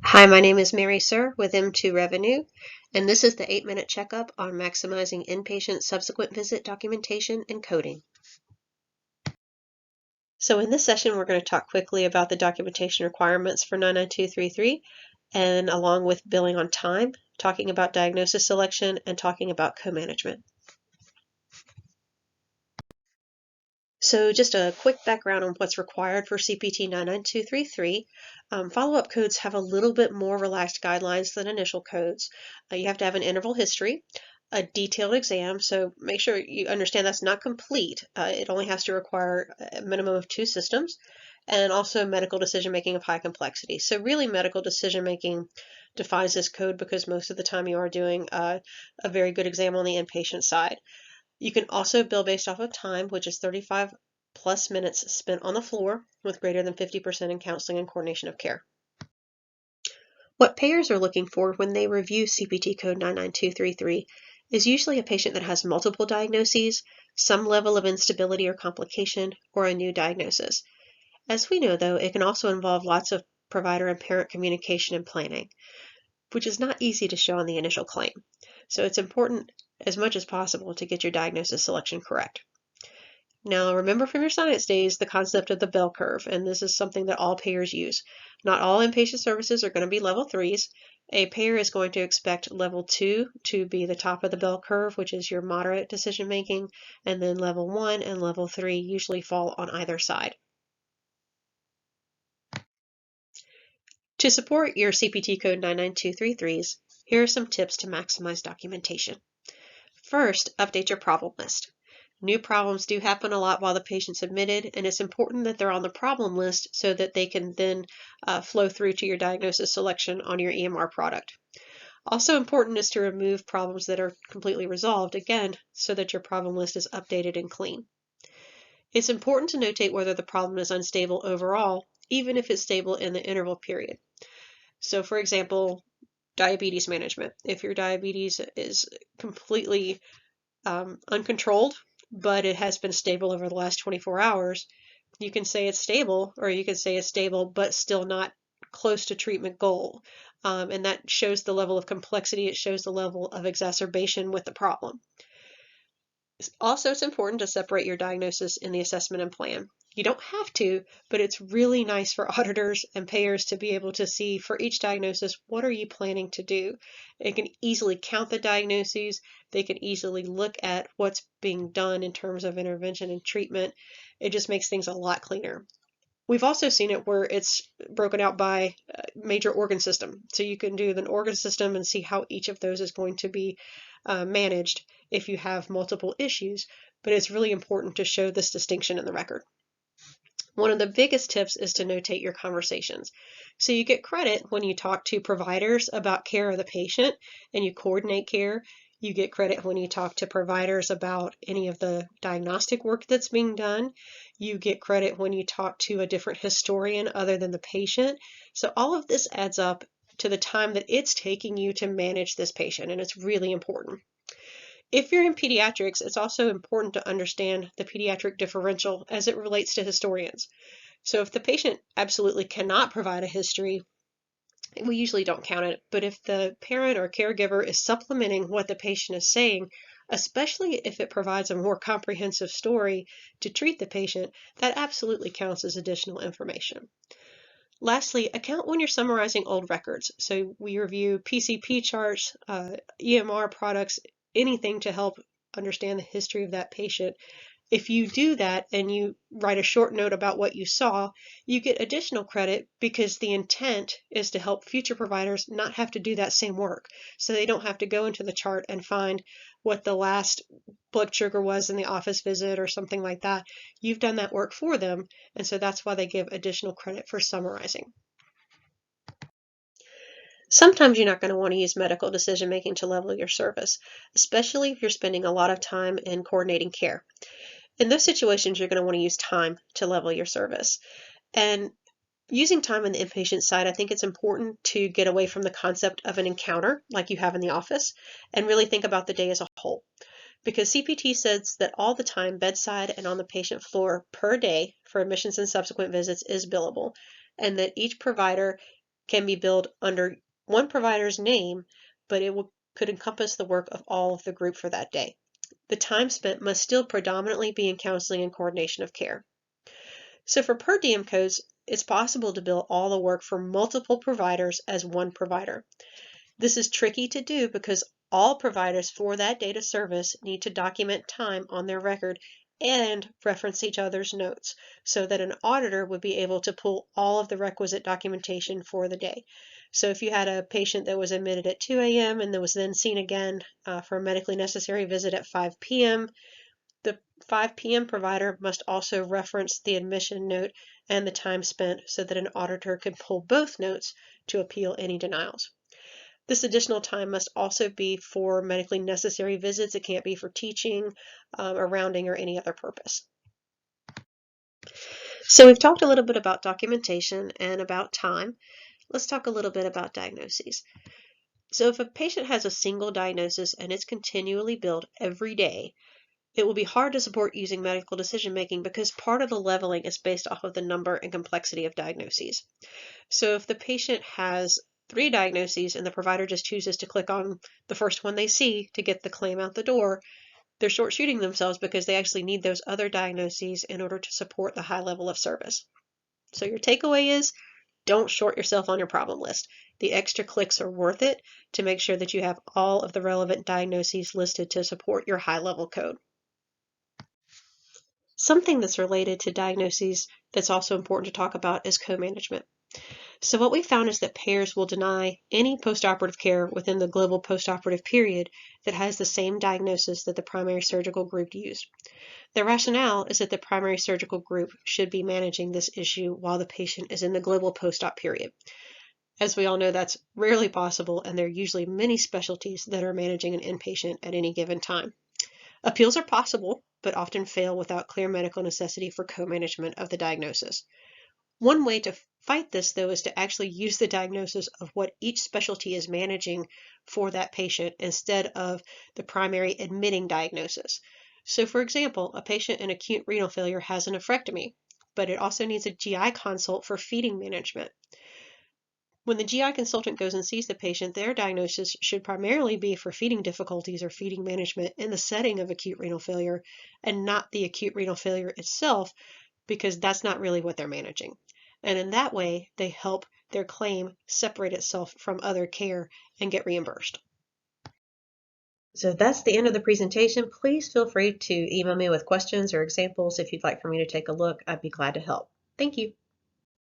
Hi, my name is Mary Sir with M2 Revenue, and this is the 8-minute checkup on maximizing inpatient subsequent visit documentation and coding. So in this session, we're going to talk quickly about the documentation requirements for 99233, and along with billing on time, talking about diagnosis selection, and talking about co-management. So just a quick background on what's required for CPT 99233. Follow-up codes have a little bit more relaxed guidelines than initial codes. You have to have an interval history, a detailed exam, so make sure you understand that's not complete. It only has to require a minimum of 2 systems, and also medical decision-making of high complexity. So really medical decision-making defines this code because most of the time you are doing a very good exam on the inpatient side. You can also bill based off of time, which is 35 plus minutes spent on the floor with greater than 50% in counseling and coordination of care. What payers are looking for when they review CPT code 99233 is usually a patient that has multiple diagnoses, some level of instability or complication, or a new diagnosis. As we know, though, it can also involve lots of provider and parent communication and planning, which is not easy to show on the initial claim. So it's important as much as possible to get your diagnosis selection correct. Now, remember from your science days the concept of the bell curve, and this is something that all payers use. Not all inpatient services are going to be level 3s. A payer is going to expect level 2 to be the top of the bell curve, which is your moderate decision making, and then level 1 and level 3 usually fall on either side. To support your CPT code 99233s, here are some tips to maximize documentation. First, update your problem list. New problems do happen a lot while the patient's admitted, and it's important that they're on the problem list so that they can then flow through to your diagnosis selection on your EMR product. Also important is to remove problems that are completely resolved, again, so that your problem list is updated and clean. It's important to notate whether the problem is unstable overall, even if it's stable in the interval period. So for example, diabetes management. If your diabetes is completely uncontrolled, but it has been stable over the last 24 hours, you can say it's stable, or you can say it's stable but still not close to treatment goal. And that shows the level of complexity, it shows the level of exacerbation with the problem. Also, it's important to separate your diagnosis in the assessment and plan. You don't have to, but it's really nice for auditors and payers to be able to see for each diagnosis, what are you planning to do? It can easily count the diagnoses. They can easily look at what's being done in terms of intervention and treatment. It just makes things a lot cleaner. We've also seen it where it's broken out by major organ system. So you can do the organ system and see how each of those is going to be managed if you have multiple issues, but it's really important to show this distinction in the record. One of the biggest tips is to notate your conversations. So you get credit when you talk to providers about care of the patient and you coordinate care. You get credit when you talk to providers about any of the diagnostic work that's being done. You get credit when you talk to a different historian other than the patient. So all of this adds up to the time that it's taking you to manage this patient, and it's really important. If you're in pediatrics, it's also important to understand the pediatric differential as it relates to historians. So if the patient absolutely cannot provide a history, we usually don't count it, but if the parent or caregiver is supplementing what the patient is saying, especially if it provides a more comprehensive story to treat the patient, that absolutely counts as additional information. Lastly, account when you're summarizing old records. So we review PCP charts, EMR products, anything to help understand the history of that patient. If you do that and you write a short note about what you saw, you get additional credit because the intent is to help future providers not have to do that same work. So they don't have to go into the chart and find what the last blood sugar was in the office visit or something like that. You've done that work for them, and so that's why they give additional credit for summarizing. Sometimes you're not going to want to use medical decision making to level your service, especially if you're spending a lot of time in coordinating care. In those situations, you're going to want to use time to level your service. And using time on the inpatient side, I think it's important to get away from the concept of an encounter like you have in the office and really think about the day as a whole. Because CPT says that all the time bedside and on the patient floor per day for admissions and subsequent visits is billable, and that each provider can be billed under one provider's name, but it could encompass the work of all of the group for that day. The time spent must still predominantly be in counseling and coordination of care. So for per diem codes, it's possible to bill all the work for multiple providers as one provider. This is tricky to do because all providers for that data service need to document time on their record and reference each other's notes so that an auditor would be able to pull all of the requisite documentation for the day. So if you had a patient that was admitted at 2 a.m. and that was then seen again for a medically necessary visit at 5 p.m., the 5 p.m. provider must also reference the admission note and the time spent so that an auditor can pull both notes to appeal any denials. This additional time must also be for medically necessary visits. It can't be for teaching, or rounding, or any other purpose. So we've talked a little bit about documentation and about time. Let's talk a little bit about diagnoses. So if a patient has a single diagnosis and it's continually billed every day, it will be hard to support using medical decision-making because part of the leveling is based off of the number and complexity of diagnoses. So if the patient has 3 diagnoses and the provider just chooses to click on the first one they see to get the claim out the door, they're short-shooting themselves because they actually need those other diagnoses in order to support the high level of service. So your takeaway is, don't short yourself on your problem list. The extra clicks are worth it to make sure that you have all of the relevant diagnoses listed to support your high-level code. Something that's related to diagnoses that's also important to talk about is co-management. So what we found is that payers will deny any postoperative care within the global postoperative period that has the same diagnosis that the primary surgical group used. The rationale is that the primary surgical group should be managing this issue while the patient is in the global post-op period. As we all know, that's rarely possible, and there are usually many specialties that are managing an inpatient at any given time. Appeals are possible, but often fail without clear medical necessity for co-management of the diagnosis. One way to fight this, though, is to actually use the diagnosis of what each specialty is managing for that patient instead of the primary admitting diagnosis. So, for example, a patient in acute renal failure has a nephrectomy, but it also needs a GI consult for feeding management. When the GI consultant goes and sees the patient, their diagnosis should primarily be for feeding difficulties or feeding management in the setting of acute renal failure and not the acute renal failure itself, because that's not really what they're managing. And in that way, they help their claim separate itself from other care and get reimbursed. So that's the end of the presentation. Please feel free to email me with questions or examples if you'd like for me to take a look. I'd be glad to help. Thank you.